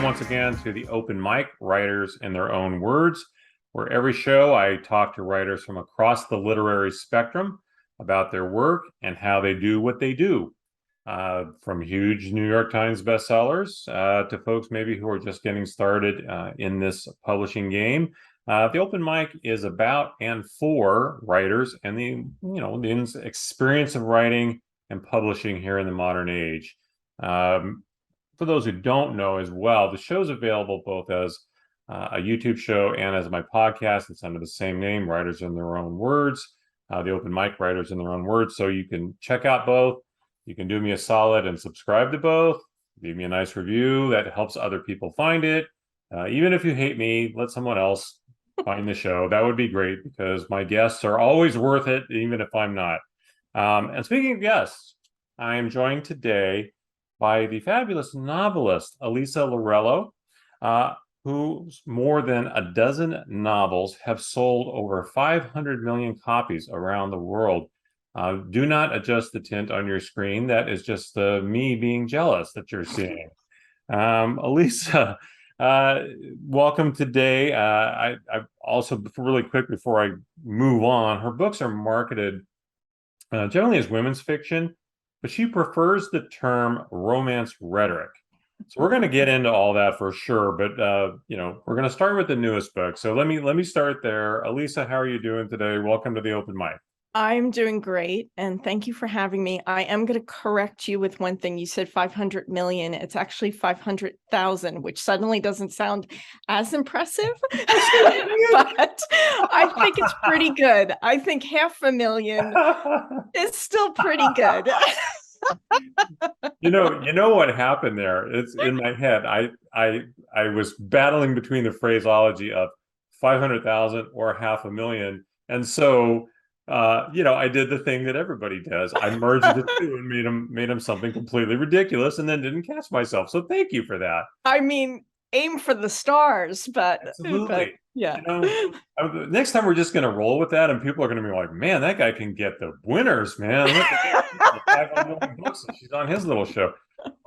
once again to the Open Mic, Writers in Their Own Words, where every show I talk to writers from across the literary spectrum about their work and how they do what they do. From huge New York Times bestsellers to folks maybe who are just getting started in this publishing game. The Open Mic is about and for writers and the experience of writing and publishing here in the modern age. For those who don't know as well, the show's available both as a YouTube show and as my podcast. It's under the same name, Writers in Their Own Words, the Open Mic, Writers in Their Own Words. So you can check out both. You can do me a solid and subscribe to both. Leave me a nice review. That helps other people find it. Even if you hate me, let someone else find the show. That would be great because my guests are always worth it, even if I'm not. And speaking of guests, I am joined today by the fabulous novelist, Elisa Lorello, whose more than a dozen novels have sold over 500 million copies around the world. Do not adjust the tint on your screen. That is just me being jealous that you're seeing. Elisa, welcome today. I also, really quick before I move on, her books are marketed generally as women's fiction, but she prefers the term romance rhetoric. So we're going to get into all that for sure, but we're going to start with the newest book. So let me start there. Elisa, how are you doing today? Welcome to the Open Mic. I'm doing great, and thank you for having me. I am going to correct you with one thing. You said 500 million. It's actually 500,000, which suddenly doesn't sound as impressive, but I think it's pretty good. I think 500,000 is still pretty good. You know what happened there? It's in my head. I was battling between the phraseology of 500,000 or 500,000, and so I did the thing that everybody does. I merged the two and made them something completely ridiculous, and then didn't catch myself. So thank you for that. I mean, aim for the stars, absolutely. Yeah. Next time we're just going to roll with that, and people are going to be like, "Man, that guy can get the winners, man! Look at that. 500 million books. She's on his little show."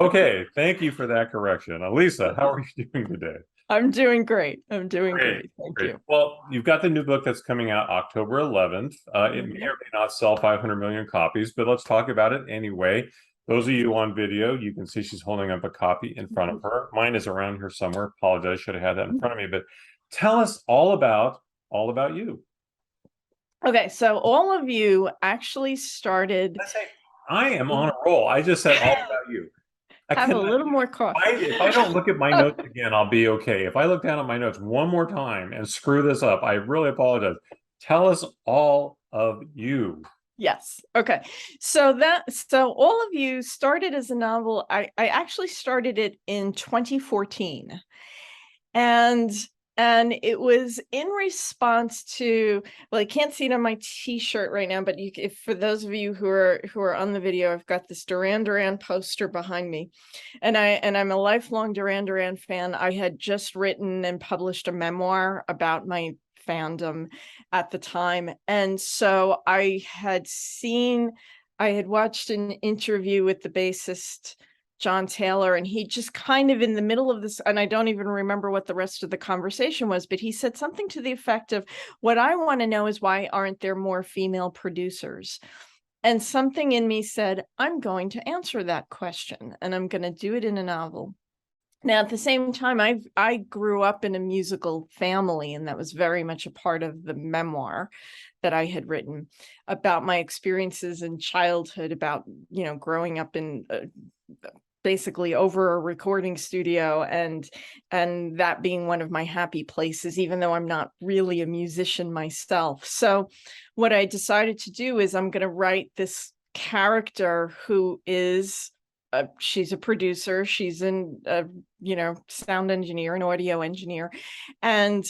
Okay, thank you for that correction, Elisa. How are you doing today? I'm doing great. I'm doing great. Thank you. Well, you've got the new book that's coming out October 11th. It may or may not sell 500 million copies, but let's talk about it anyway. Those of you on video, you can see she's holding up a copy in front of her. Mine is around here somewhere. Apologize, should have had that in front of me. But tell us all about you. Okay, so all of you actually started. I am on a roll. I just said all about you. Have a little more coffee. If I don't look at my notes again, I'll be okay. If I look down at my notes one more time and screw this up, I really apologize. Tell us all of you. Yes. Okay. So all of you started as a novel. I actually started it in 2014. And it was in response to, well, I can't see it on my T-shirt right now, but if for those of you who are on the video, I've got this Duran Duran poster behind me, and I'm a lifelong Duran Duran fan. I had just written and published a memoir about my fandom at the time, and so I had watched an interview with the bassist John Taylor, and he just kind of in the middle of this, and I don't even remember what the rest of the conversation was, but he said something to the effect of, what I want to know is why aren't there more female producers? And something in me said, I'm going to answer that question, and I'm going to do it in a novel. Now, at the same time, I grew up in a musical family, and that was very much a part of the memoir that I had written about my experiences in childhood, about, growing up in basically over a recording studio, and that being one of my happy places, even though I'm not really a musician myself. So what I decided to do is I'm going to write this character who is she's a producer, she's a sound engineer, an audio engineer, and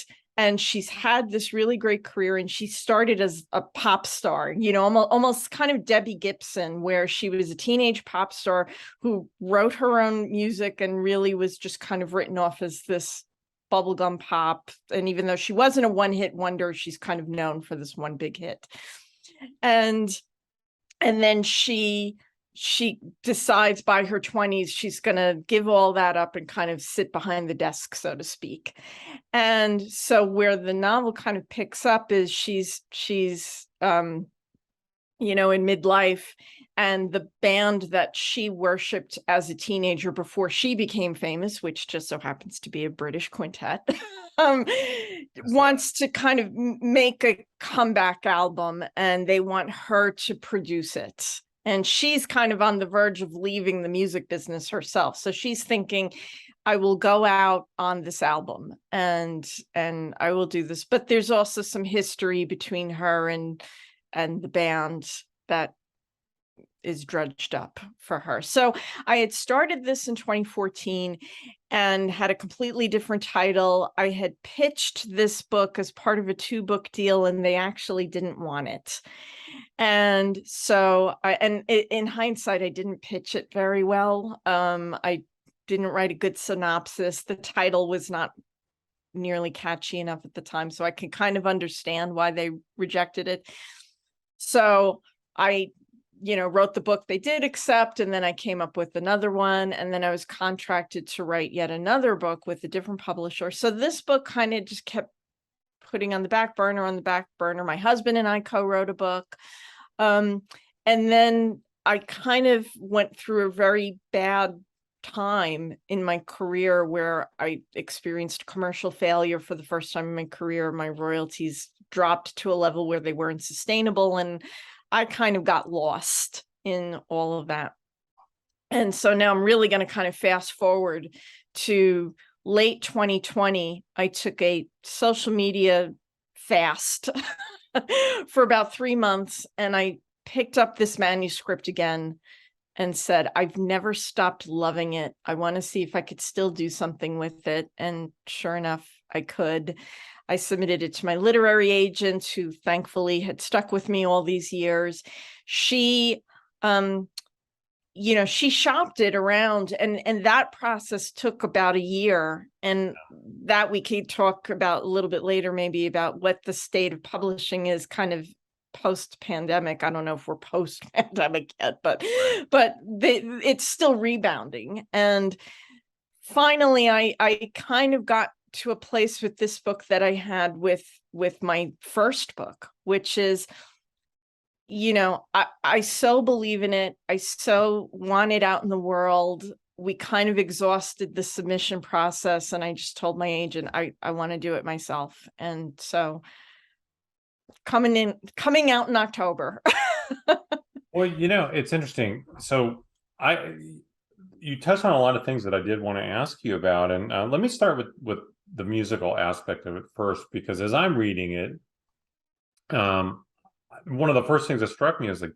she's had this really great career, and she started as a pop star, almost kind of Debbie Gibson, where she was a teenage pop star who wrote her own music and really was just kind of written off as this bubblegum pop. And even though she wasn't a one-hit wonder, she's kind of known for this one big hit. And then she she decides by her 20s she's going to give all that up and kind of sit behind the desk, so to speak. And so where the novel kind of picks up is she's in midlife, and the band that she worshipped as a teenager before she became famous, which just so happens to be a British quintet, wants to kind of make a comeback album, and they want her to produce it. And she's kind of on the verge of leaving the music business herself. So she's thinking, I will go out on this album and I will do this. But there's also some history between her and the band that is dredged up for her. So I had started this in 2014 and had a completely different title. I had pitched this book as part of a 2-book deal, and they actually didn't want it. And so in hindsight, I didn't pitch it very well. I didn't write a good synopsis. The title was not nearly catchy enough at the time, so I can kind of understand why they rejected it. So I, wrote the book they did accept, and then I came up with another one, and then I was contracted to write yet another book with a different publisher. So this book kind of just kept putting on the back burner. My husband and I co-wrote a book. And then I kind of went through a very bad time in my career where I experienced commercial failure for the first time in my career. My royalties dropped to a level where they weren't sustainable, and I kind of got lost in all of that. And so now I'm really going to kind of fast forward to late 2020. I took a social media fast for about 3 months, and I picked up this manuscript again and said, I've never stopped loving it. I want to see if I could still do something with it. And sure enough, I could. I submitted it to my literary agent, who thankfully had stuck with me all these years. She, she shopped it around, and that process took about a year. And that we could talk about a little bit later, maybe about what the state of publishing is kind of post-pandemic. I don't know if we're post-pandemic yet, but it's still rebounding. And finally, I kind of got to a place with this book that I had with my first book, which is, I so believe in it. I so want it out in the world. We kind of exhausted the submission process, and I just told my agent, I want to do it myself. And so coming out in October. Well, it's interesting. So you touched on a lot of things that I did want to ask you about, and let me start with the musical aspect of it first, because as I'm reading it, one of the first things that struck me is like,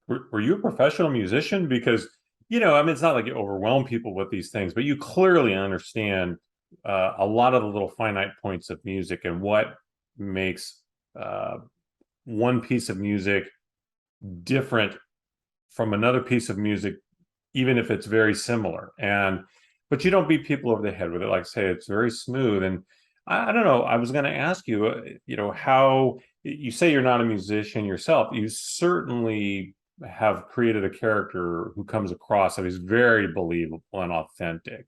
were you a professional musician? Because, it's not like you overwhelm people with these things, but you clearly understand a lot of the little finite points of music and what makes one piece of music different from another piece of music, even if it's very similar. But you don't beat people over the head with it. Like I say, it's very smooth. And I don't know, I was going to ask you, how you say you're not a musician yourself. You certainly have created a character who comes across that is very believable and authentic.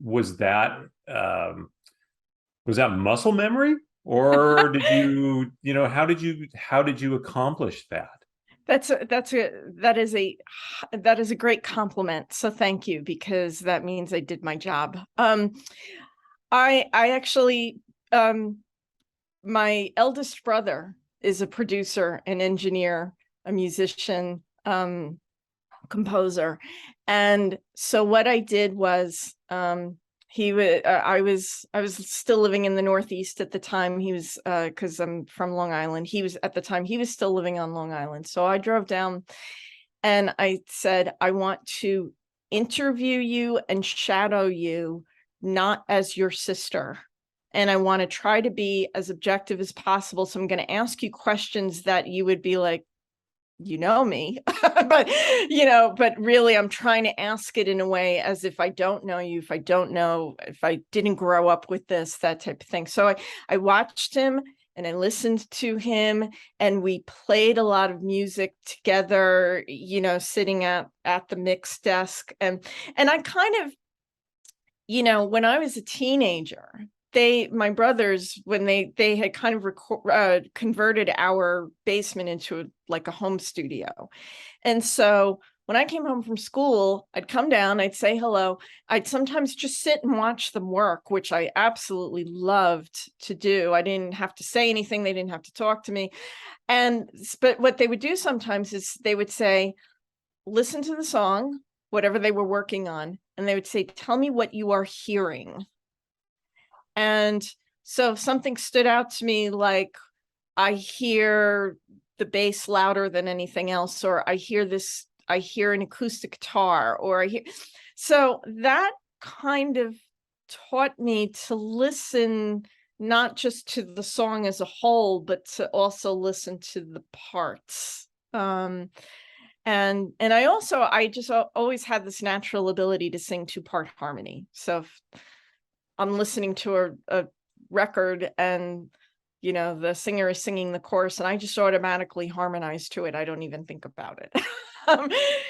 Was that muscle memory, or did you, how did you accomplish that? That is a great compliment. So thank you, because that means I did my job. I actually, my eldest brother is a producer, an engineer, a musician, composer. And so what I did was, I was still living in the Northeast at the time. He was, because I'm from Long Island. He was still living on Long Island. So I drove down and I said, I want to interview you and shadow you, not as your sister. And I want to try to be as objective as possible. So I'm going to ask you questions that you would be like, me, but really I'm trying to ask it in a way as if I don't know you, if I didn't grow up with this, that type of thing. So I watched him, and I listened to him, and we played a lot of music together, sitting at the mix desk. And I kind of, when I was a teenager, my brothers, when they had kind of converted our basement into like a home studio. And so when I came home from school, I'd come down, I'd say hello. I'd sometimes just sit and watch them work, which I absolutely loved to do. I didn't have to say anything. They didn't have to talk to me. But what they would do sometimes is they would say, listen to the song, whatever they were working on. And they would say, tell me what you are hearing. And so if something stood out to me, like I hear the bass louder than anything else, or I hear an acoustic guitar, so that kind of taught me to listen, not just to the song as a whole, but to also listen to the parts. And I just always had this natural ability to sing 2-part harmony. So if I'm listening to a record and the singer is singing the chorus, and I just automatically harmonize to it. I don't even think about it.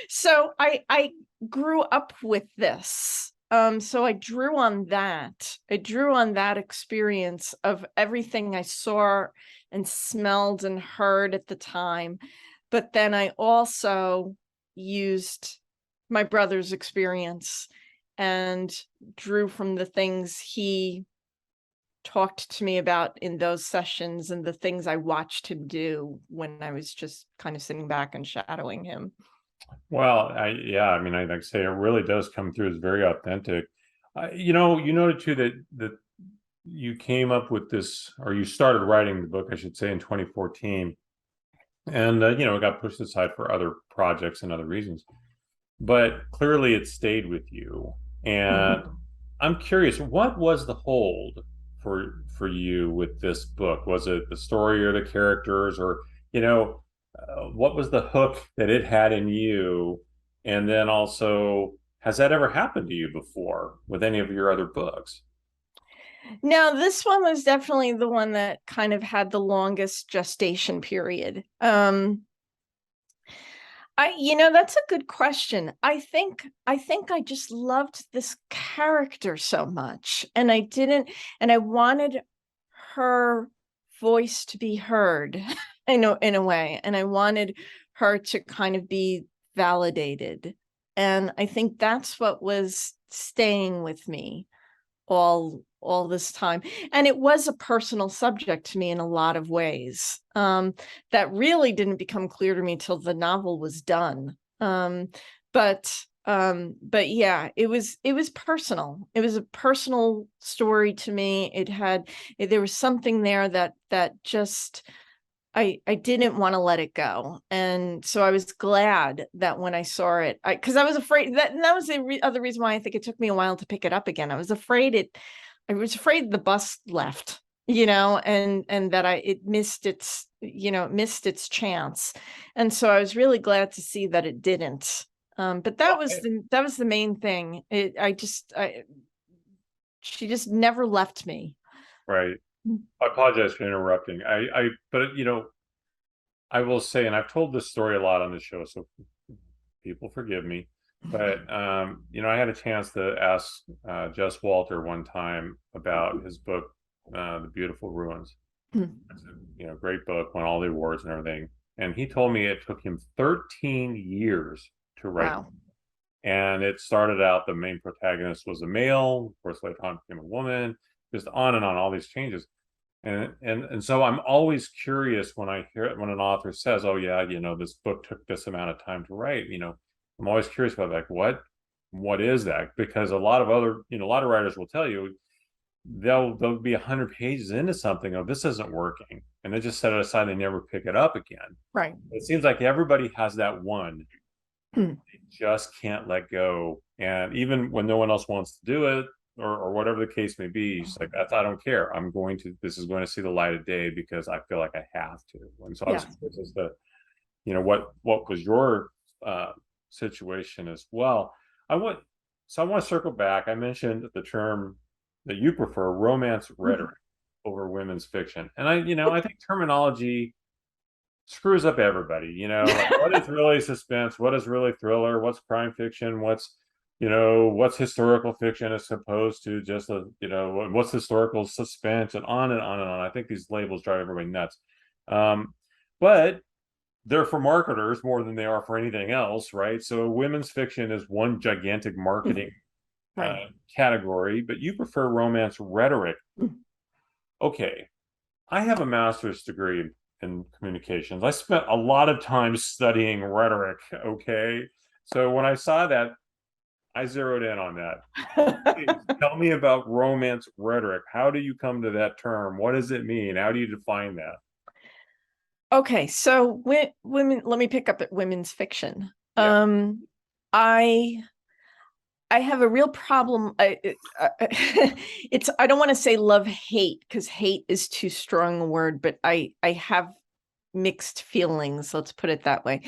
So I grew up with this. So I drew on that. I drew on that experience of everything I saw and smelled and heard at the time. But then I also used my brother's experience and drew from the things he talked to me about in those sessions and the things I watched him do when I was just kind of sitting back and shadowing him. Well, I like I say, it really does come through as very authentic. You noted too that you came up with this, or you started writing the book, I should say, in 2014, and it got pushed aside for other projects and other reasons. But clearly, it stayed with you, and I'm curious, what was the hold for you with this book? Was it the story or the characters, or what was the hook that it had in you? And then also, has that ever happened to you before with any of your other books? No, this one was definitely the one that kind of had the longest gestation period. That's a good question. I think I just loved this character so much, and I wanted her voice to be heard in a way, and I wanted her to kind of be validated. And I think that's what was staying with me all this time. And it was a personal subject to me in a lot of ways, that really didn't become clear to me till the novel was done. But yeah, it was personal. It was a personal story to me. There was something there that just I didn't want to let it go. And so I was glad that when I saw it, because I was afraid that was the other reason why I think it took me a while to pick it up again. I was afraid the bus left, and that it missed its chance. And so I was really glad to see that it didn't. But that was the main thing. She just never left me. Right. I apologize for interrupting. But I will say, and I've told this story a lot on the show, so people forgive me. But I had a chance to ask Jess Walter one time about his book, The Beautiful Ruins. It's a, great book, won all the awards and everything. And he told me it took him 13 years to write. Wow. And it started out, the main protagonist was a male, of course, later on became a woman, just on and on, all these changes. And so I'm always curious when when an author says, "Oh yeah, this book took this amount of time to write." I'm always curious about, like, what is that? Because a lot of writers will tell you they'll be 100 pages into something. Oh, this isn't working, and they just set it aside. They never pick it up again. Right. It seems like everybody has that one. They just can't let go, and even when no one else wants to do it, or whatever the case may be, she's like, I don't care. This is going to see the light of day because I feel like I have to. And so I was curious as to, what was your situation as well. I want to circle back. I mentioned the term that you prefer, romance rhetoric. over women's fiction. And I think terminology screws up everybody. Like what is really suspense? What is really thriller? What's crime fiction? What's historical fiction as opposed to just what's historical suspense, and on and on and on. I think these labels drive everybody nuts. But they're for marketers more than they are for anything else, right? So women's fiction is one gigantic marketing Right. category, but you prefer romance rhetoric. Okay, I have a master's degree in communications. I spent a lot of time studying rhetoric. Okay, so when I saw that, I zeroed in on that. Please tell me about romance rhetoric. How do you come to that term? What does it mean? How do you define that? Okay, so women, let me pick up at women's fiction. Yeah. I have a real problem. I don't want to say love hate, because hate is too strong a word, but I have mixed feelings. Let's put it that way.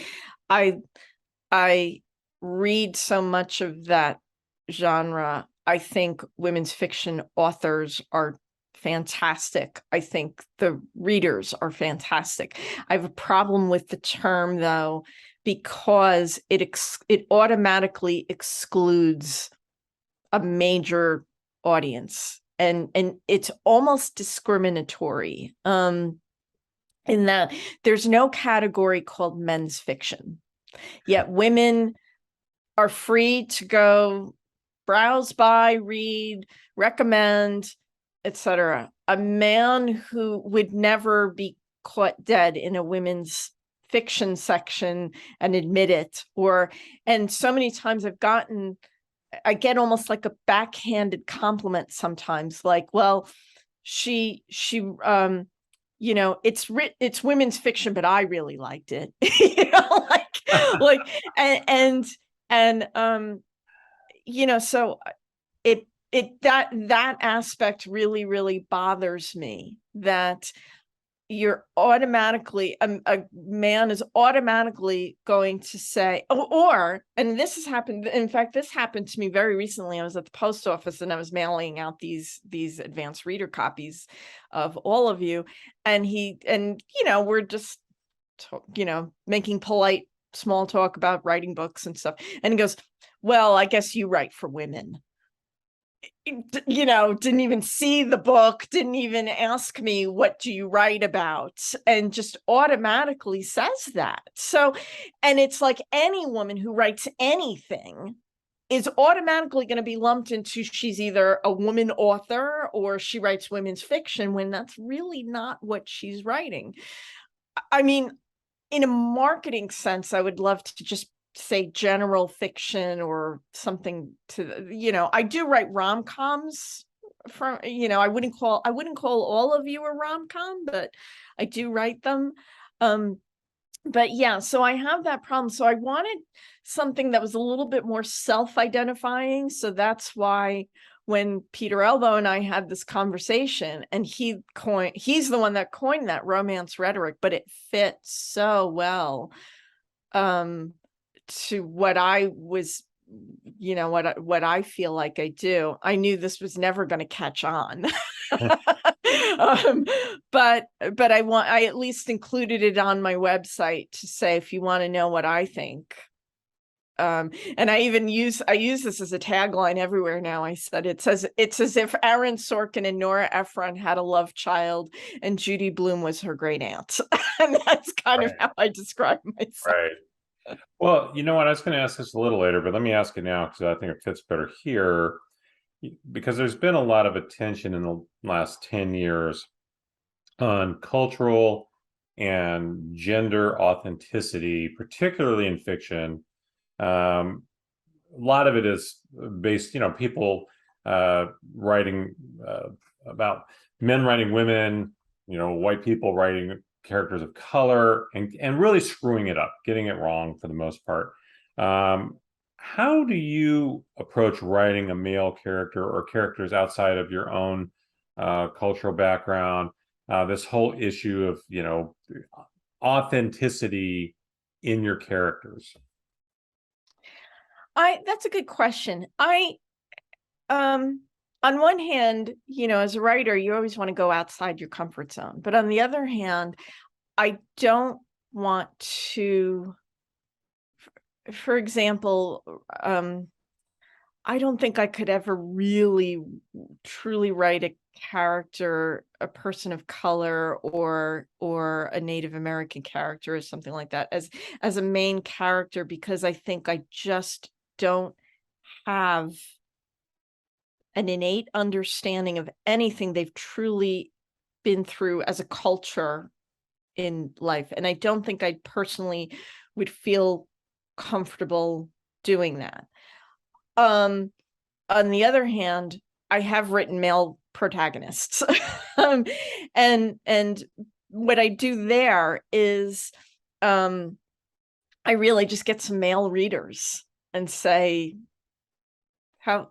I read so much of that genre. I think women's fiction authors are fantastic. I think the readers are fantastic. I have a problem with the term, though, because it automatically excludes a major audience, and it's almost discriminatory, in that there's no category called men's fiction, yet women are free to go browse by, read, recommend, etc. A man who would never be caught dead in a women's fiction section and admit it, and so many times I get almost like a backhanded compliment sometimes, like, well, she it's women's fiction, but I really liked it. Like and so that aspect really, really bothers me, that you're automatically a man is automatically going to say, and this has happened. In fact, this happened to me very recently. I was at the post office and I was mailing out these advanced reader copies of all of you, and we're just making polite small talk about writing books and stuff, and he goes, well, I guess you write for women. Didn't even see the book, didn't even ask me, what do you write about, and just automatically says that. So, and it's like any woman who writes anything is automatically going to be lumped into, she's either a woman author or she writes women's fiction, when that's really not what she's writing. I mean, in a marketing sense, I would love to just say general fiction or something I do write rom-coms from, I wouldn't call all of you a rom-com, but I do write them. But yeah, so I have that problem. So I wanted something that was a little bit more self-identifying. So that's why when Peter Elbow and I had this conversation, and he's the one that coined that romance rhetoric, but it fits so well to what I was, what I feel like I do. I knew this was never going to catch on. But I at least included it on my website to say, if you want to know what I think. And I use this as a tagline everywhere now. I said, it's as if Aaron Sorkin and Nora Ephron had a love child and Judy Blume was her great aunt. And that's kind of how I describe myself. Right. Well, you know what? I was going to ask this a little later, but let me ask it now because I think it fits better here. Because there's been a lot of attention in the last 10 years on cultural and gender authenticity, particularly in fiction. A lot of it is based, people writing about men writing women, white people writing characters of color, and really screwing it up, getting it wrong for the most part. How do you approach writing a male character or characters outside of your own cultural background? This whole issue of, authenticity in your characters. That's a good question. on one hand, as a writer, you always want to go outside your comfort zone. But on the other hand, I don't want to, for example, I don't think I could ever really truly write a character, a person of color or a Native American character or something like that as a main character, because I think I just don't have an innate understanding of anything they've truly been through as a culture in life. And I don't think I personally would feel comfortable doing that. On the other hand, I have written male protagonists. And what I do there is I really just get some male readers and say, how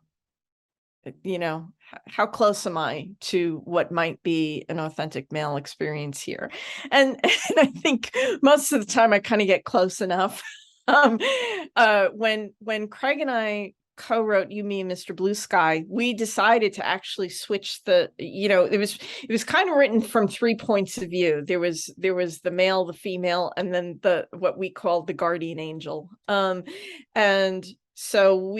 how close am I to what might be an authentic male experience here? And I think most of the time I kind of get close enough. When Craig and I co-wrote You, Me, and Mr. Blue Sky, we decided to actually switch it was kind of written from 3 points of view. There was the male, the female, and then what we called the guardian angel. And so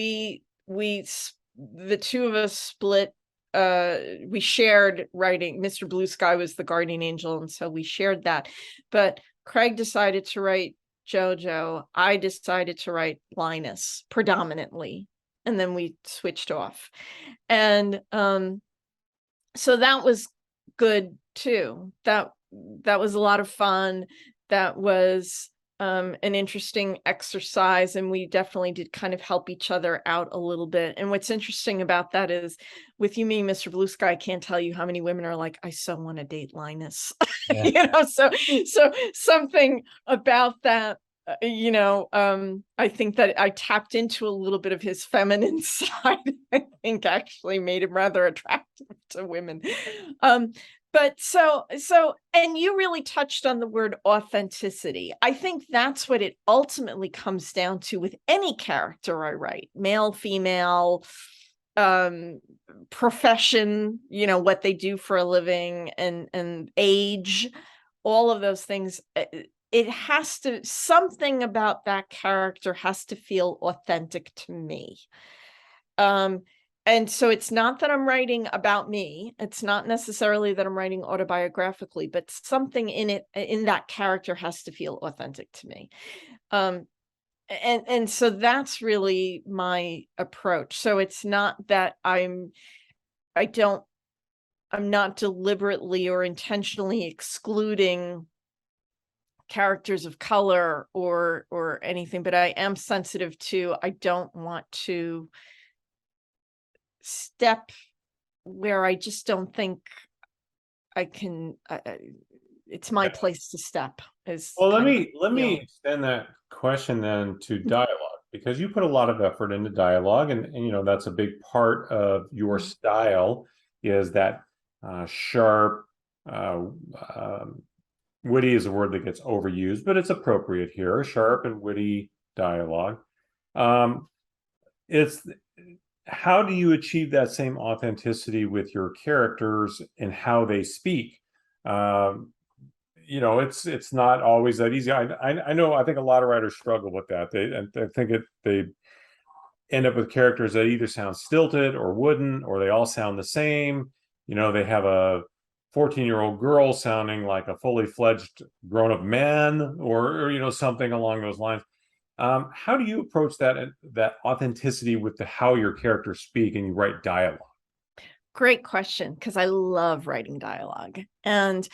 the two of us split. We shared writing. Mr. Blue Sky was the guardian angel, and so we shared that. But Craig decided to write Jojo. I decided to write Linus predominantly, and then we switched off. And so that was good too. That was a lot of fun. That was an interesting exercise, and we definitely did kind of help each other out a little bit. And what's interesting about that is, with You, Me, Mr. Blue Sky, I can't tell you how many women are like, I so want to date Linus. Yeah. So something about that, I think that I tapped into a little bit of his feminine side. I think actually made him rather attractive to women. But and you really touched on the word authenticity. I think that's what it ultimately comes down to with any character I write, male, female, profession, what they do for a living, and age, all of those things. It has to, something about that character has to feel authentic to me. And so it's not that I'm writing about me. It's not necessarily that I'm writing autobiographically, but something in that character has to feel authentic to me. And so that's really my approach. So it's not that I'm not deliberately or intentionally excluding characters of color or anything, but I am sensitive to, I don't want to step where I just don't think I can. It's my place to step. Well, let me extend that question then to dialogue, because you put a lot of effort into dialogue, and that's a big part of your style, is that sharp, witty is a word that gets overused, but it's appropriate here. Sharp and witty dialogue. It's How do you achieve that same authenticity with your characters and how they speak? It's not always that easy. I know. I think a lot of writers struggle with that. They end up with characters that either sound stilted or wooden, or they all sound the same. They have a 14-year-old girl sounding like a fully fledged grown-up man, or something along those lines. How do you approach that authenticity with how your characters speak and you write dialogue? Great question, because I love writing dialogue. And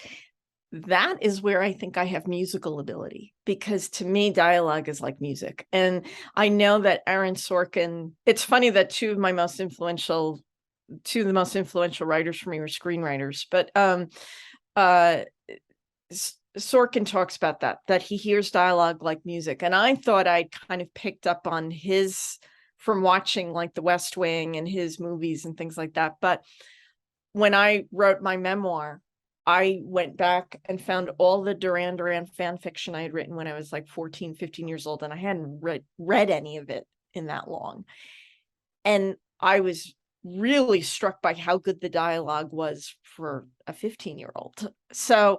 that is where I think I have musical ability, because to me, dialogue is like music. And I know that Aaron Sorkin, it's funny that two of the most influential writers for me were screenwriters, but Sorkin talks about that he hears dialogue like music. And I thought I'd kind of picked up on his from watching like The West Wing and his movies and things like that. But when I wrote my memoir, I went back and found all the Duran Duran fan fiction I had written when I was like 14, 15 years old. And I hadn't read any of it in that long. And I was really struck by how good the dialogue was for a 15-year-old. So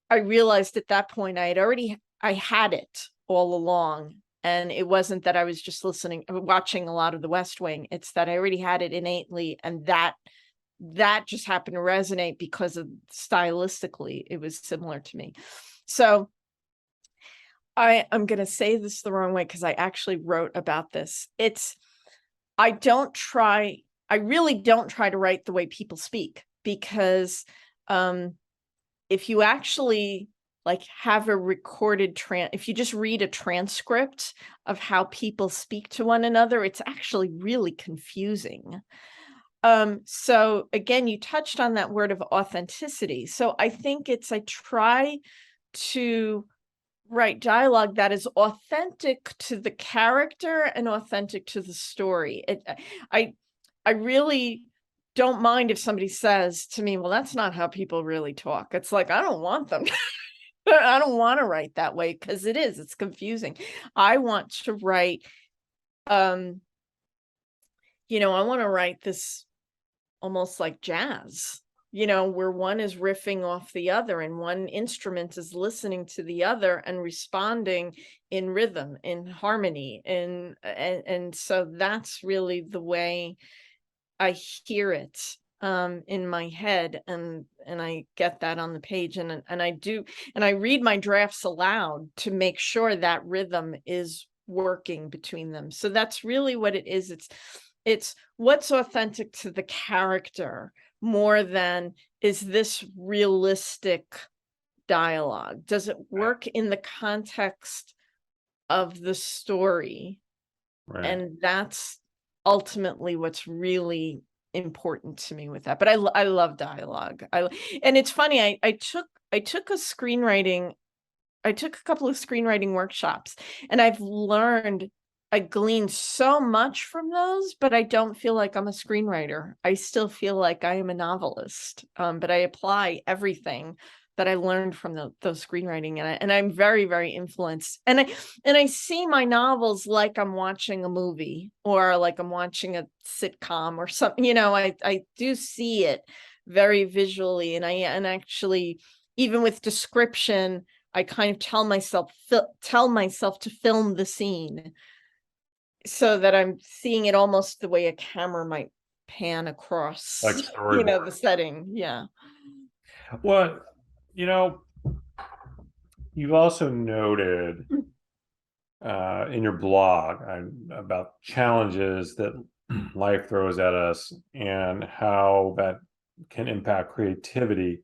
I realized at that point I had it all along. And it wasn't that I was just watching a lot of the West Wing. It's that I already had it innately, and that just happened to resonate because of stylistically, it was similar to me. So I'm going to say this the wrong way because I actually wrote about this. I really don't try to write the way people speak, because if you actually like have a recorded if you just read a transcript of how people speak to one another, it's actually really confusing. So again, you touched on that word of authenticity. So I think I try to write dialogue that is authentic to the character and authentic to the story. I really don't mind if somebody says to me, well, that's not how people really talk. It's like, I don't want them. I don't want to write that way, because it's confusing. I want to write, I want to write this almost like jazz, where one is riffing off the other and one instrument is listening to the other and responding in rhythm, in harmony. And so that's really the way I hear it in my head, and I get that on the page, and I read my drafts aloud to make sure that rhythm is working between them. So that's really what it is. It's what's authentic to the character more than, is this realistic dialogue? Does it work in the context of the story? Right. And that's ultimately what's really important to me with that. But I love dialogue. And it's funny, I took a couple of screenwriting workshops, and I gleaned so much from those, but I don't feel like I'm a screenwriter. I still feel like I am a novelist. But I apply everything that I learned from those screenwriting, and I'm very, very influenced. And I see my novels like I'm watching a movie, or like I'm watching a sitcom or something. I do see it very visually, and actually, even with description, I kind of tell myself to film the scene, so that I'm seeing it almost the way a camera might pan across, Like storyboard. the setting. Yeah. Well, you know, you've also noted in your blog about challenges that life throws at us and how that can impact creativity.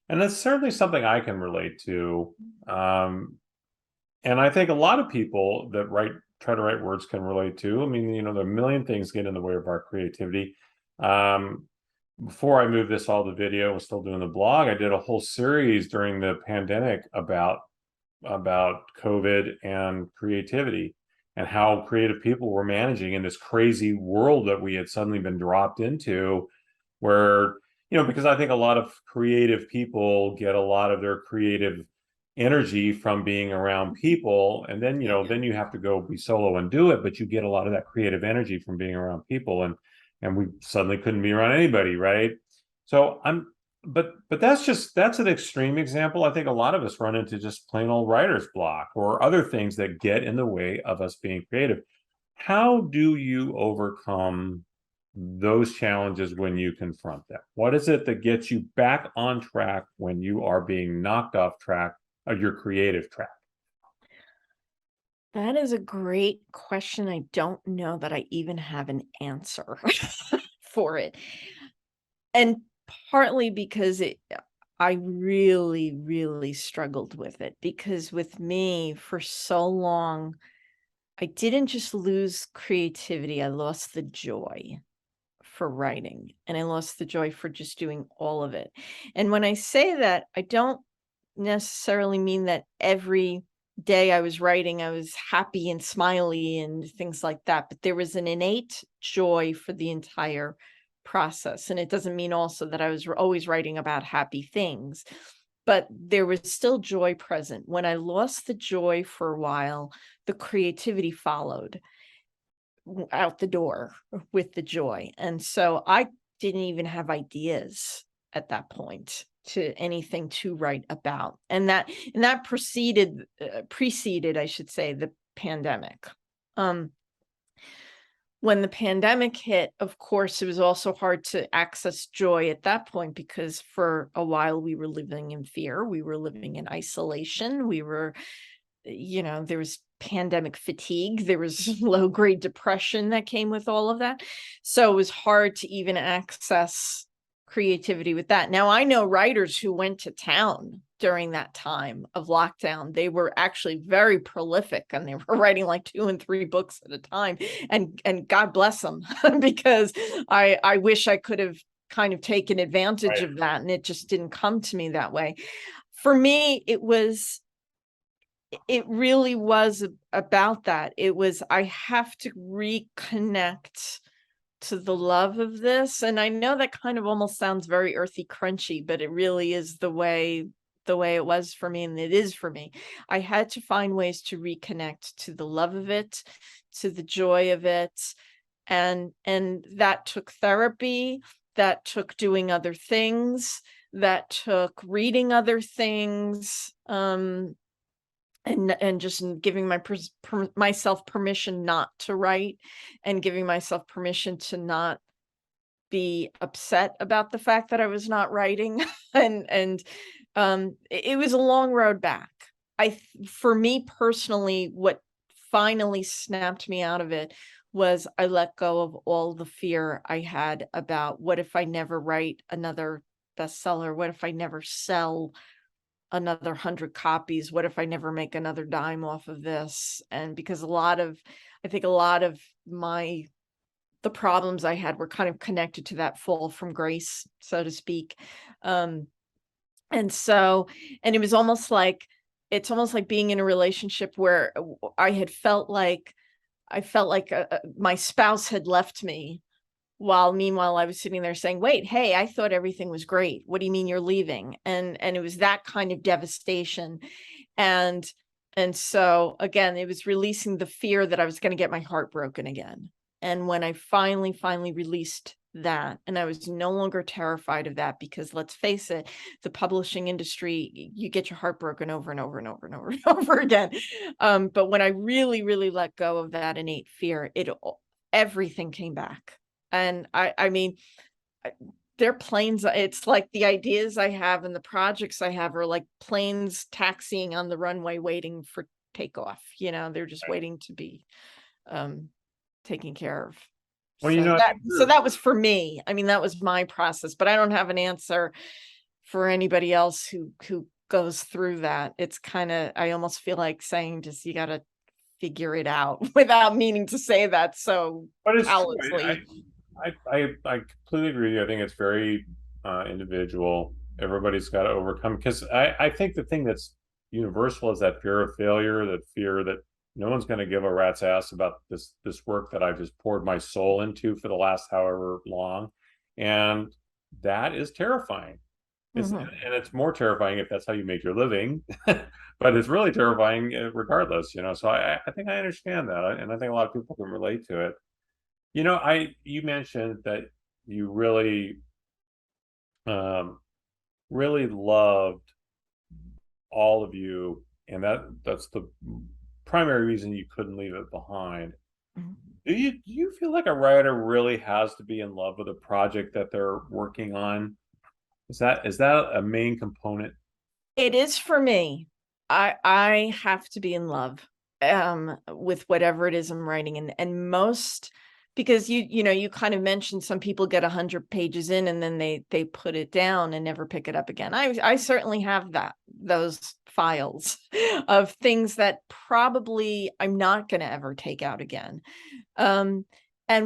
And that's certainly something I can relate to. And I think a lot of people that try to write words can relate to. I mean, there are a million things get in the way of our creativity. Before I moved this all to video and still doing the blog, I did a whole series during the pandemic about COVID and creativity, and how creative people were managing in this crazy world that we had suddenly been dropped into, where, because I think a lot of creative people get a lot of their creative energy from being around people, and then then you have to go be solo and do it, but you get a lot of that creative energy from being around people, and we suddenly couldn't be around anybody, right? So but that's an extreme example. I think a lot of us run into just plain old writer's block or other things that get in the way of us being creative. How do you overcome those challenges when you confront them? What is it that gets you back on track when you are being knocked off track of your creative track? That is a great question. I don't know that I even have an answer for it. And partly because I really, really struggled with it, because with me for so long, I didn't just lose creativity, I lost the joy for writing, and I lost the joy for just doing all of it. And when I say that, I don't necessarily mean that every day I was writing, I was happy and smiley and things like that, but there was an innate joy for the entire process. And it doesn't mean also that I was always writing about happy things, but there was still joy present. When I lost the joy for a while, the creativity followed. out the door with the joy. And so I didn't even have ideas at that point to anything to write about. And that preceded, I should say, the pandemic. When the pandemic hit, of course, it was also hard to access joy at that point, because for a while we were living in fear. We were living in isolation. We were, there was pandemic fatigue. There was low grade depression that came with all of that. So it was hard to even access creativity with that. Now, I know writers who went to town during that time of lockdown. They were actually very prolific, and they were writing like 2 and 3 books at a time, and God bless them, because I wish I could have kind of taken advantage of that, and it just didn't come to me that way. For me, it really was about that. It was, I have to reconnect to the love of this. And I know that kind of almost sounds very earthy, crunchy, but it really is the way it was for me, and it is for me. I had to find ways to reconnect to the love of it, to the joy of it. And that took therapy, that took doing other things, that took reading other things, and just giving myself permission not to write, and giving myself permission to not be upset about the fact that I was not writing. and it was a long road back. For me personally, what finally snapped me out of it was I let go of all the fear I had about, what if I never write another bestseller? What if I never sell another 100 copies? What if I never make another dime off of this? And because I think a lot of the problems I had were kind of connected to that fall from grace, so to speak. And it was almost like, it's almost like being in a relationship where I felt like my spouse had left me, while meanwhile I was sitting there saying, wait, hey, I thought everything was great. What do you mean you're leaving? And it was that kind of devastation. And so again, it was releasing the fear that I was going to get my heart broken again. And when I finally released that, and I was no longer terrified of that, because let's face it, the publishing industry, you get your heart broken over and over and over and over and over again. But when I really let go of that innate fear, everything came back. And I mean, they're planes. It's like the ideas I have and the projects I have are like planes taxiing on the runway waiting for takeoff. They're just waiting to be taken care of. Well, So that was for me. I mean, that was my process, but I don't have an answer for anybody else who goes through that. It's kind of, I almost feel like saying, just, you got to figure it out, without meaning to say that so callously. I completely agree. I think it's very individual. Everybody's got to overcome, because I think the thing that's universal is that fear of failure, that fear that no one's going to give a rat's ass about this work that I've just poured my soul into for the last however long, and that is terrifying. And it's more terrifying if that's how you make your living, but it's really terrifying regardless. So I think I understand that, and I think a lot of people can relate to it. You mentioned that you really, really loved all of you, and that's the primary reason you couldn't leave it behind. Do you feel like a writer really has to be in love with a project that they're working on? Is that a main component? It is for me. I have to be in love with whatever it is I'm writing, and most, because you kind of mentioned some people get 100 pages in and then they put it down and never pick it up again. I certainly have those files of things that probably I'm not going to ever take out again. And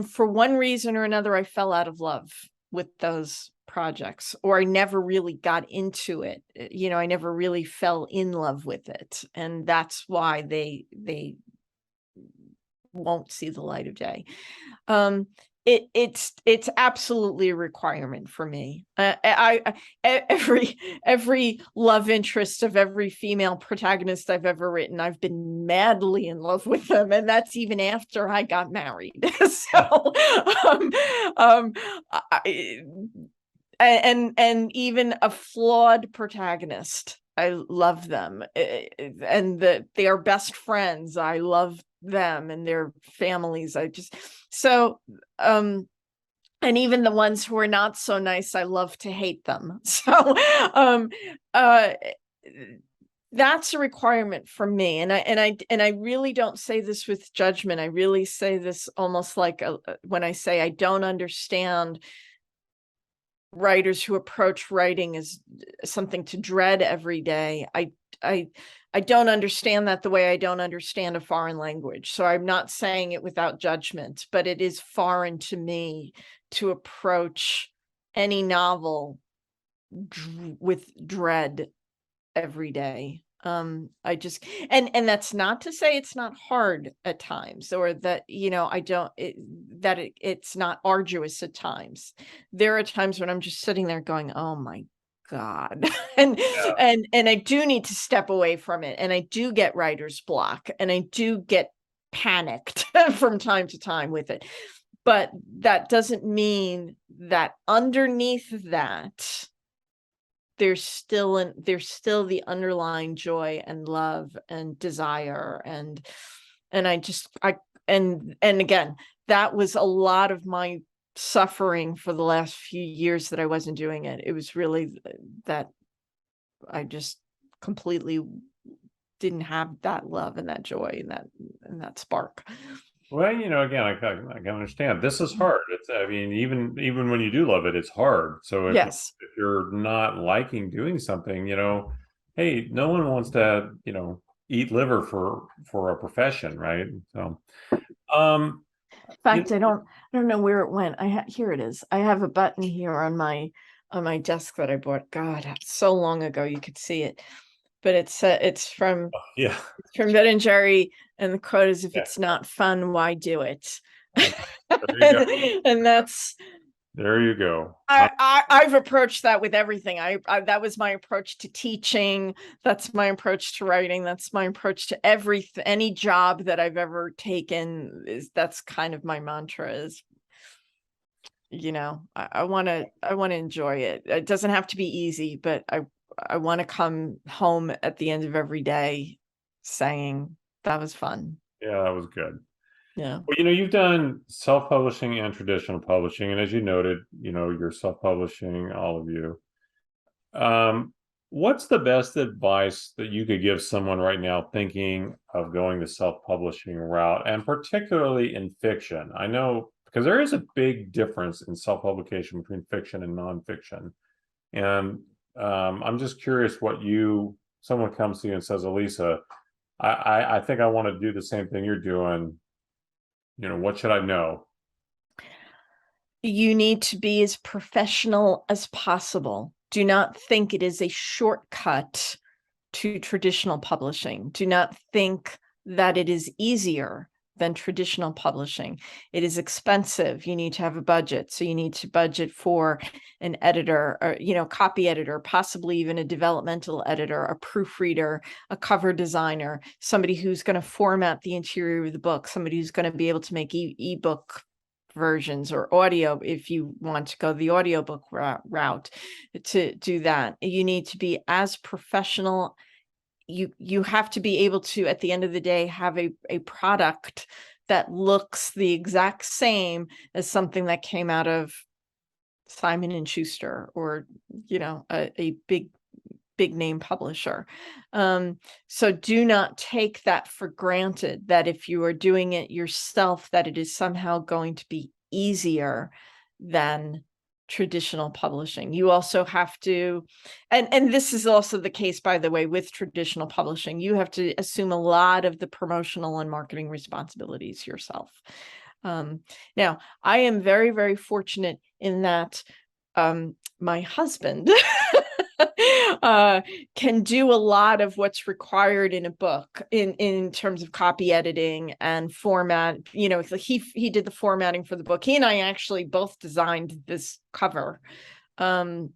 for one reason or another, I fell out of love with those projects, or I never really got into it. I never really fell in love with it. And that's why they won't see the light of day. it's absolutely a requirement for me. Every love interest of every female protagonist I've ever written, I've been madly in love with them, and that's even after I got married. So, um, I, and even a flawed protagonist, I love them, and they are best friends. I love them and their families. I just so and even the ones who are not so nice, I love to hate them. So uh that's a requirement for me. And I really don't say this with judgment. I really say this almost like when I say I don't understand writers who approach writing as something to dread every day. I don't understand that the way I don't understand a foreign language. So I'm not saying it without judgment, but it is foreign to me to approach any novel with dread every day. I just and that's not to say it's not hard at times, or that it's not arduous at times. There are times when I'm just sitting there going, oh my God. and Yeah. and I do need to step away from it, and I do get writer's block, and I do get panicked from time to time with it. But that doesn't mean that underneath that there's still the underlying joy and love and desire, and again, that was a lot of my suffering for the last few years that I wasn't doing it. It was really that I just completely didn't have that love and that joy and that spark. Well, again, I can understand. This is hard. I mean, even when you do love it, it's hard. So Yes. if you're not liking doing something, hey, no one wants to, eat liver for a profession, right? So, um, In you fact, I don't know where it went. Here it is. I have a button here on my desk that I bought. God, so long ago you could see it. But it's from yeah, Ben and Jerry, and the quote is, "If yeah. it's not fun, why do it?" There you go. And that's There you go. I've approached that with everything. I that was my approach to teaching. That's my approach to writing. That's my approach to any job that I've ever taken. That's kind of my mantra. Is I want to enjoy it. It doesn't have to be easy, but I want to come home at the end of every day saying that was fun. Yeah, that was good. Yeah. Well, you've done self-publishing and traditional publishing, and as you noted, you're self-publishing, all of you. What's the best advice that you could give someone right now thinking of going the self-publishing route, and particularly in fiction? I know because there is a big difference in self-publication between fiction and nonfiction. And I'm just curious what someone comes to you and says, Elisa, I think I want to do the same thing you're doing. What should I know? You need to be as professional as possible. Do not think it is a shortcut to traditional publishing. Do not think that it is easier than traditional publishing. It is expensive. You need to have a budget. So you need to budget for an editor, or, copy editor, possibly even a developmental editor, a proofreader, a cover designer, somebody who's going to format the interior of the book, somebody who's going to be able to make ebook versions or audio if you want to go the audiobook route. To do that, you need to be as professional. You have to be able to, at the end of the day, have a product that looks the exact same as something that came out of Simon and Schuster, or a big name publisher. So do not take that for granted, that if you are doing it yourself, that it is somehow going to be easier than traditional publishing. You also have to, and this is also the case, by the way, with traditional publishing, you have to assume a lot of the promotional and marketing responsibilities yourself. Now, I am very, very fortunate in that my husband can do a lot of what's required in a book in terms of copy editing and format. You know, he did the formatting for the book. He and I actually both designed this cover. It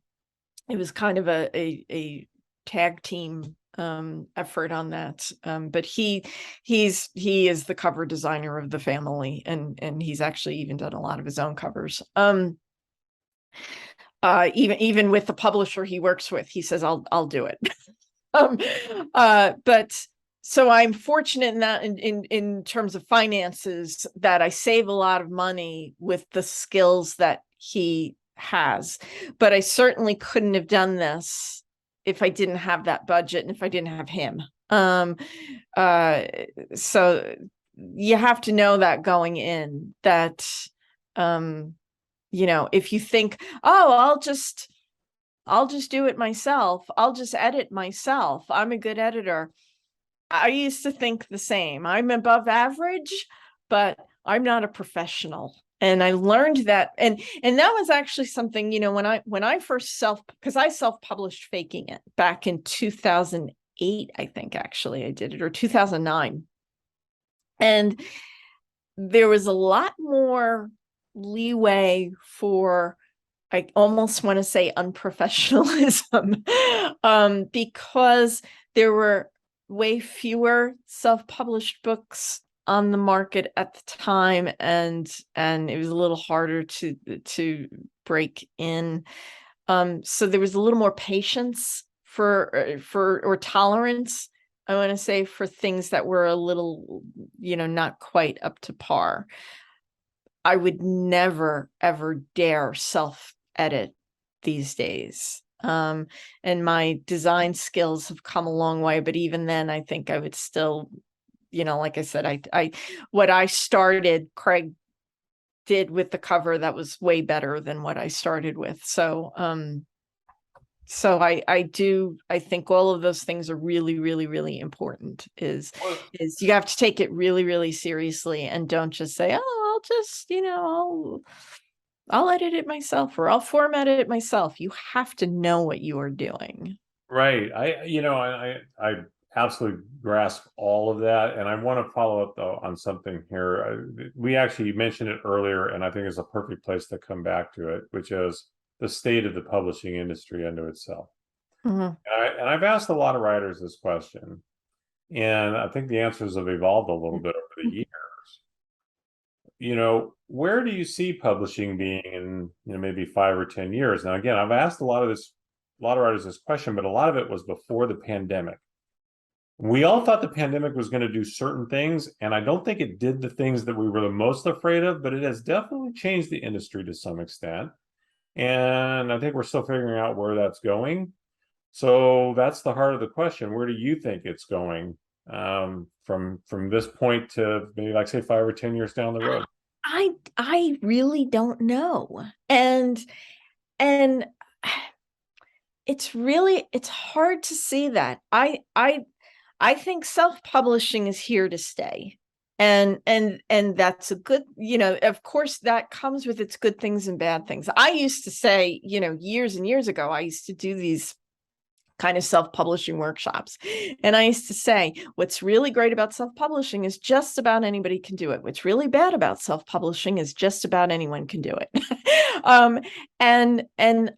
was kind of a tag team effort on that. But he is the cover designer of the family, and he's actually even done a lot of his own covers. Even with the publisher he works with, he says, I'll do it. But so I'm fortunate in that in terms of finances, that I save a lot of money with the skills that he has. But I certainly couldn't have done this if I didn't have that budget and if I didn't have him. So you have to know that going in, that you know, if you think, oh, I'll just do it myself, I'll just edit myself, I'm a good editor. I used to think the same. I'm above average, but I'm not a professional. And I learned that, and that was actually something, you know, when I first because I self-published Faking It back in 2008, I think actually I did it, or 2009. And there was a lot more leeway for, I almost want to say, unprofessionalism, because there were way fewer self-published books on the market at the time, and it was a little harder to break in. So there was a little more patience or tolerance, I want to say, for things that were a little, you know, not quite up to par. I would never, ever dare self-edit these days. And my design skills have come a long way, but even then, I think I would still, you know, like I said, what I started, Craig did with the cover that was way better than what I started with. So, I think all of those things are really, really, really important. Is you have to take it really, really seriously, and don't just say, oh, I'll just, you know, I'll edit it myself, or I'll format it myself. You have to know what you are doing. Right. I absolutely grasp all of that. And I want to follow up though on something here. We actually mentioned it earlier, and I think it's a perfect place to come back to it, which is the state of the publishing industry unto itself. Mhm. And I've asked a lot of writers this question, and I think the answers have evolved a little bit over the years. You know, where do you see publishing being in, you know, maybe 5 or 10 years? Now, again, I've asked a lot of writers this question, but a lot of it was before the pandemic. We all thought the pandemic was going to do certain things, and I don't think it did the things that we were the most afraid of, but it has definitely changed the industry to some extent. And I think we're still figuring out where that's going. So that's the heart of the question. Where do you think it's going, from this point to maybe, like, say, 5 or 10 years down the road? I really don't know. And it's hard to see that. I think self-publishing is here to stay. And that's a good, you know, of course that comes with its good things and bad things. I used to say, you know, years and years ago, I used to do these kind of self-publishing workshops, and I used to say, what's really great about self-publishing is just about anybody can do it. What's really bad about self-publishing is just about anyone can do it. And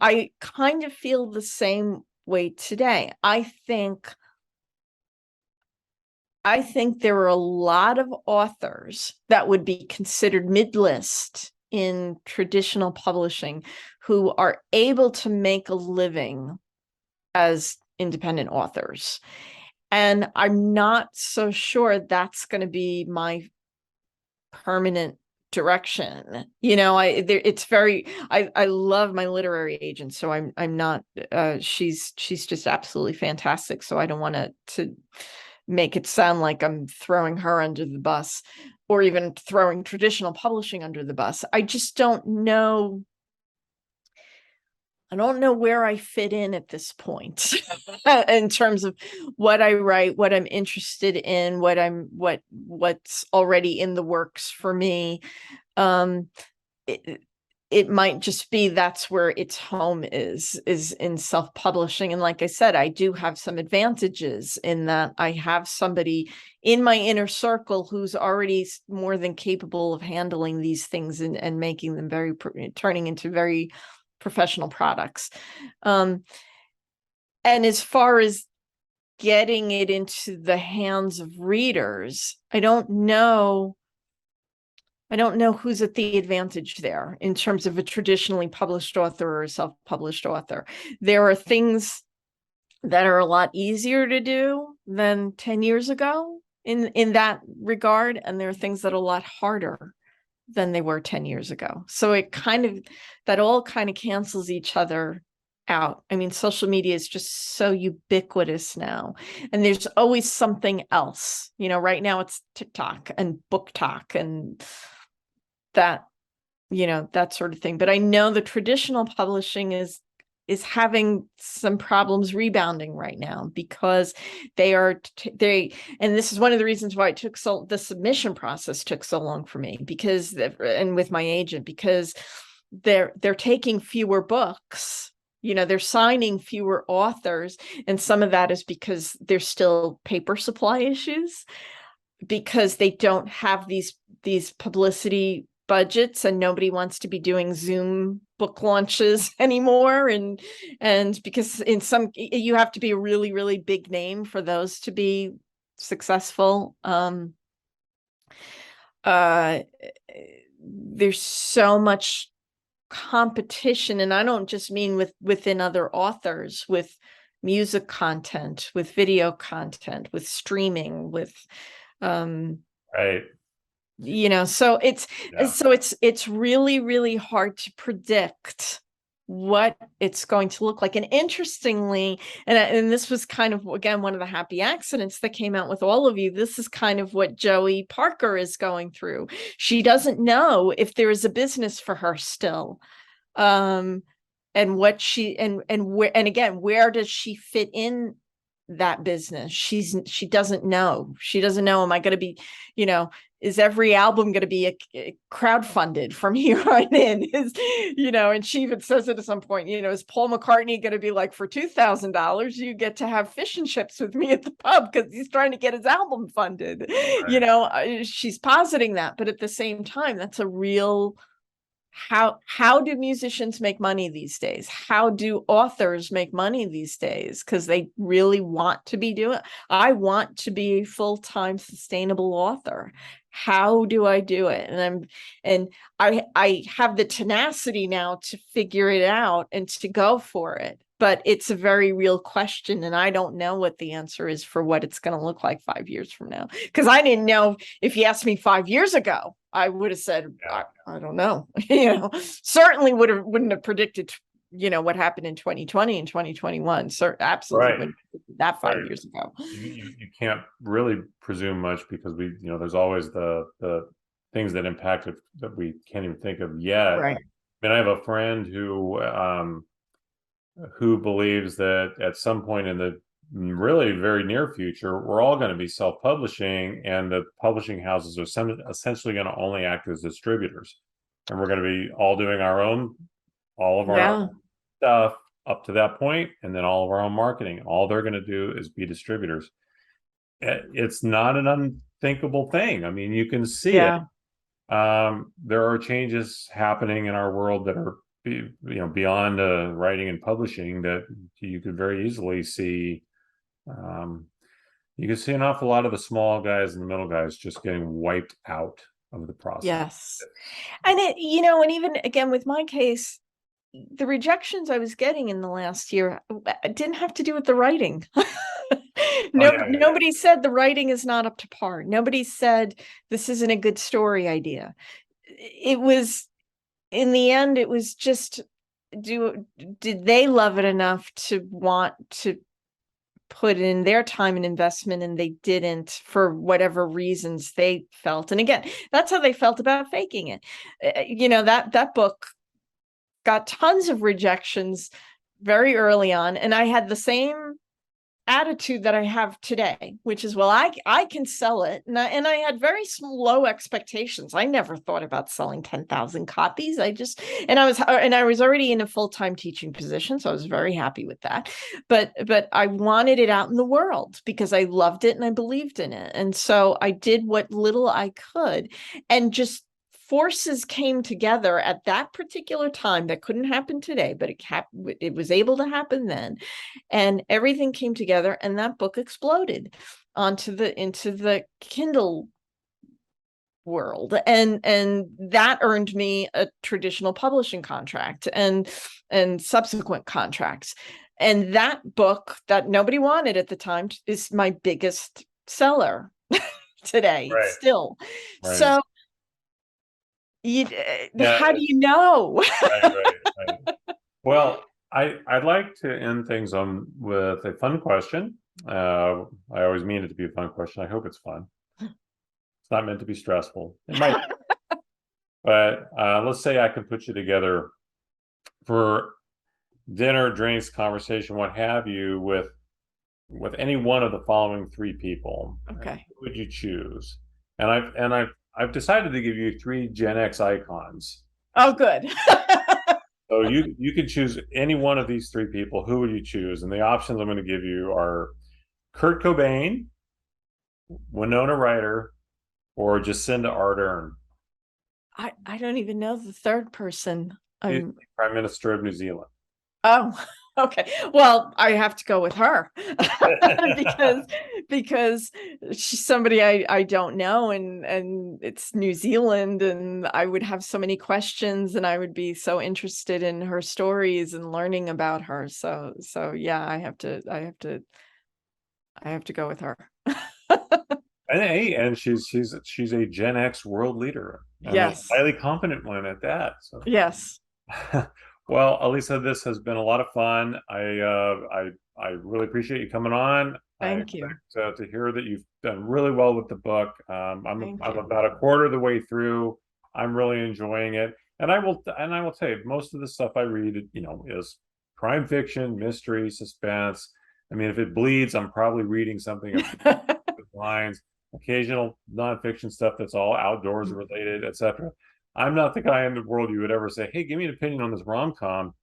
I kind of feel the same way today. I think there are a lot of authors that would be considered mid-list in traditional publishing who are able to make a living as independent authors. And I'm not so sure that's going to be my permanent direction. You know, I love my literary agent, so I'm not, she's just absolutely fantastic. So I don't want to make it sound like I'm throwing her under the bus, or even throwing traditional publishing under the bus. I just don't know. I don't know where I fit in at this point in terms of what I write, what I'm interested in, what's already in the works for me. It, it might just be that's where its home is in self-publishing. And like I said, I do have some advantages in that I have somebody in my inner circle who's already more than capable of handling these things and making them turning into very professional products. And as far as getting it into the hands of readers, I don't know who's at the advantage there in terms of a traditionally published author or a self-published author. There are things that are a lot easier to do than 10 years ago in that regard, and there are things that are a lot harder than they were 10 years ago. So that all kind of cancels each other out. I mean, social media is just so ubiquitous now, and there's always something else. Right now it's TikTok and Book Talk and that sort of thing. But I know the traditional publishing is having some problems rebounding right now because and this is one of the reasons why the submission process took so long for me, and with my agent, because they're taking fewer books. They're signing fewer authors, and some of that is because there's still paper supply issues, because they don't have these publicity budgets, and nobody wants to be doing Zoom book launches anymore. And because you have to be a really, really big name for those to be successful. There's so much competition, and I don't just mean within other authors, with music content, with video content, with streaming, with Right. so it's really, really hard to predict what it's going to look like. And interestingly, and this was kind of, again, one of the happy accidents that came out with all of you, this is kind of what Joey Parker is going through. She doesn't know if there is a business for her still. And what where does she fit in that business? She doesn't know. Am I going to be, is every album going to be a crowdfunded from here on in? And she even says it at some point, is Paul McCartney going to be like, for $2,000 you get to have fish and chips with me at the pub because he's trying to get his album funded? Right. She's positing that, but at the same time, that's a real, how do musicians make money these days? How do authors make money these days? Because they really want to be doing it. I want to be a full-time sustainable author. How do I do it? And I have the tenacity now to figure it out and to go for it. But it's a very real question, and I don't know what the answer is for what it's going to look like 5 years from now. Because I didn't know. If you asked me 5 years ago, I would have said, I don't know. Certainly wouldn't have predicted, what happened in 2020 and 2021. Absolutely Right. wouldn't have predicted that 5 years ago. You can't really presume much because there's always the things that impact it that we can't even think of yet. Right. I mean, I have a friend who believes that at some point in the really very near future, we're all going to be self-publishing, and the publishing houses are essentially going to only act as distributors, and we're going to be all doing all of our own stuff up to that point, and then all of our own marketing. All they're going to do is be distributors. It's not an unthinkable thing. I mean, you can see it. There are changes happening in our world that are beyond writing and publishing that you could very easily see. You can see an awful lot of the small guys and the middle guys just getting wiped out of the process. Yes. And and even again with my case, the rejections I was getting in the last year didn't have to do with the writing. Nobody said the writing is not up to par. Nobody said this isn't a good story idea. It was, in the end, it was just, did they love it enough to want to put in their time and investment, and they didn't for whatever reasons they felt. And again, that's how they felt about Faking It. That book got tons of rejections very early on, and I had the same attitude that I have today, which is, well, I can sell it. And I had very low expectations. I never thought about selling 10,000 copies. And I was already in a full-time teaching position. So I was very happy with that. But I wanted it out in the world because I loved it and I believed in it. And so I did what little I could, and just forces came together at that particular time that couldn't happen today, but it was able to happen then, and everything came together, and that book exploded into the Kindle world, and that earned me a traditional publishing contract and subsequent contracts. And that book that nobody wanted at the time is my biggest seller today, Right. still. Right. So how do you know? Right. Well, I'd like to end things on with a fun question. I always mean it to be a fun question. I hope it's fun. It's not meant to be stressful. It might, but let's say I can put you together for dinner, drinks, conversation, what have you, with any one of the following three people. Okay. Who would you choose? And I've decided to give you three Gen X icons. Oh, good. So you can choose any one of these three people. Who would you choose? And the options I'm going to give you are Kurt Cobain, Winona Ryder, or Jacinda Ardern. I don't even know the third person. Prime Minister of New Zealand. Oh, okay. Well, I have to go with her because she's somebody I don't know, and it's New Zealand, and I would have so many questions, and I would be so interested in her stories and learning about her. So yeah, I have to go with her. And she's a Gen X world leader, and Yes. a highly competent one at that. So Yes. Well, Elisa, this has been a lot of fun. I really appreciate you coming on. Thank you. To hear that you've done really well with the book. I'm about a quarter of the way through. I'm really enjoying it, and I will tell you, most of the stuff I read, is crime fiction, mystery, suspense. I mean, if it bleeds, I'm probably reading something of lines. Occasional nonfiction stuff that's all outdoors related, etc. I'm not the guy in the world you would ever say, "Hey, give me an opinion on this rom-com,"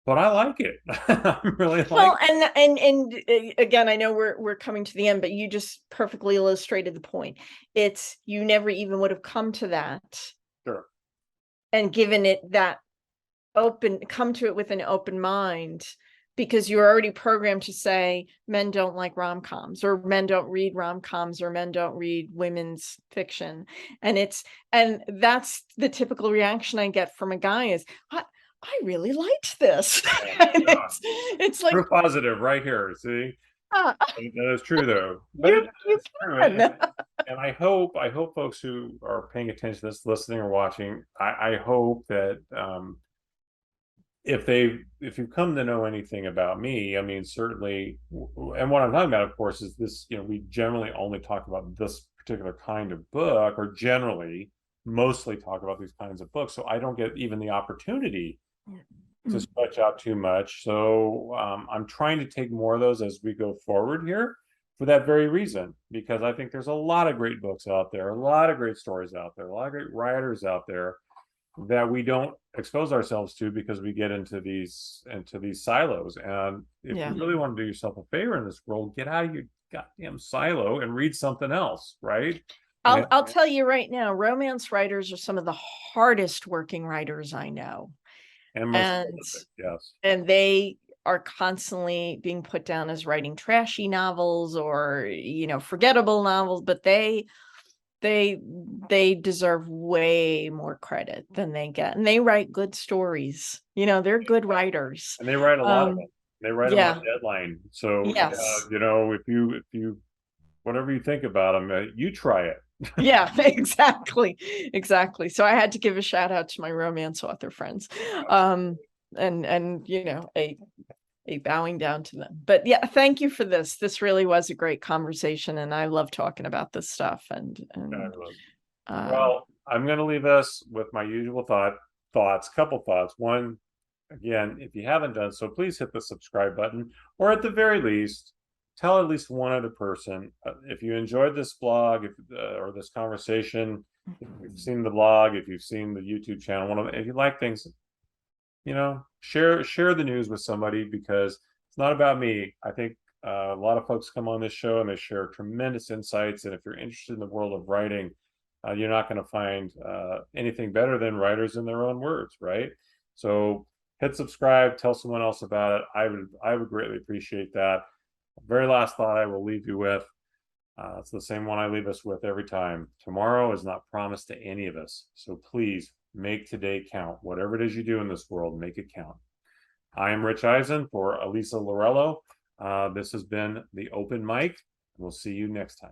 but I like it. I really Well, like and again, I know we're coming to the end, but you just perfectly illustrated the point. It's, you never even would have come to that. Sure. And given it that come to it with an open mind, because you're already programmed to say men don't like rom-coms, or men don't read rom-coms, or men don't read women's fiction. And that's the typical reaction I get from a guy is, I really liked this. It's like, proof positive right here. See, that is true though. But it's true. And I hope folks who are paying attention to this, listening or watching, I hope that if you've come to know anything about me, I mean, certainly, and what I'm talking about, of course, is this, we generally only talk about this particular kind of book, or generally mostly talk about these kinds of books. So I don't get even the opportunity to stretch out too much. So I'm trying to take more of those as we go forward here, for that very reason, because I think there's a lot of great books out there, a lot of great stories out there, a lot of great writers out there that we don't expose ourselves to because we get into these silos. And if you really want to do yourself a favor in this world, get out of your goddamn silo and read something else, right? I'll tell you right now, romance writers are some of the hardest working writers I know. And yes. And they are constantly being put down as writing trashy novels or, forgettable novels, but they deserve way more credit than they get, and they write good stories. They're good writers, and they write a lot of them. They write them on deadline. So yes. If you whatever you think about them, you try it. Yeah, exactly. So I had to give a shout out to my romance author friends, and a bowing down to them. But yeah, thank you for this. This really was a great conversation, and I love talking about this stuff. Well, I'm going to leave us with my usual couple thoughts. One, again, if you haven't done so, please hit the subscribe button, or at the very least, tell at least one other person. If you enjoyed this blog, or this conversation, if you've seen the blog, if you've seen the YouTube channel, if you like things, share the news with somebody, because it's not about me. I think a lot of folks come on this show and they share tremendous insights. And if you're interested in the world of writing, you're not going to find anything better than writers in their own words, right? So hit subscribe, tell someone else about it. I would greatly appreciate that. Very last thought I will leave you with. It's the same one I leave us with every time. Tomorrow is not promised to any of us. So please make today count. Whatever it is you do in this world, make it count. I am Rich Eisen for Elisa Lorello. This has been The Open Mic. We'll see you next time.